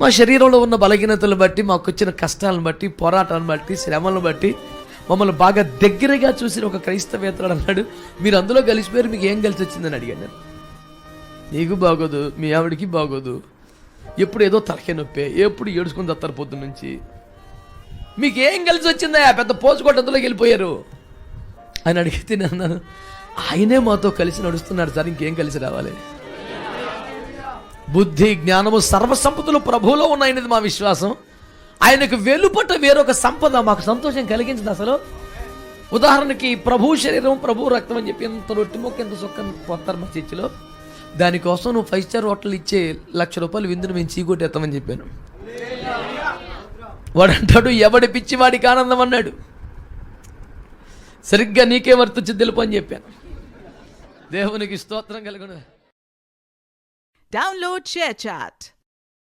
మా శరీరంలో ఉన్న బలహీనతలను బట్టి, మాకు వచ్చిన కష్టాలను బట్టి, పోరాటాలను బట్టి, శ్రమలను బట్టి మమ్మల్ని బాగా దగ్గరగా చూసిన ఒక క్రైస్తవేతరుడు అన్నాడు, మీరు అందులో కలిసిపోయారు, మీకు ఏం కలిసి వచ్చిందని అడిగాను నేను. నీకు బాగోదు, మీ ఆవిడికి బాగోదు, ఎప్పుడు ఏదో తలకే నొప్పే, ఎప్పుడు ఏడుచుకుని తత్తారు పొద్దున్న నుంచి, మీకు ఏం కలిసి వచ్చిందా, పెద్ద పోసుకోవడంలోకి వెళ్ళిపోయారు అని అడిగితే నేను అన్నాను, ఆయనే మాతో కలిసి నడుస్తున్నాడు సార్, ఇంకేం కలిసి రావాలి. బుద్ధి జ్ఞానము సర్వసంపదలు ప్రభువులో ఉన్నాయనేది మా విశ్వాసం. ఆయనకు వెలుపట వేరొక సంపద మాకు సంతోషం కలిగించింది. అసలు ఉదాహరణకి ప్రభు శరీరం, ప్రభు రక్తం అని చెప్పి ఎంత రొట్టి మొక్క, ఎంత సొక్క పోతారు మా చర్చిలో, దానికోసం నువ్వు 5 స్టార్ హోటల్ ఇచ్చే ₹1,00,000 విందును మేము చీకొట్టేస్తామని చెప్పాను. వాడు అంటాడు, ఎవడి పిచ్చి వాడికి ఆనందం అన్నాడు. సరిగ్గా నీకే వర్తించి తెలుపు అని చెప్పాను. దేవునికి స్తోత్రం కలుగును. Download ShareChat.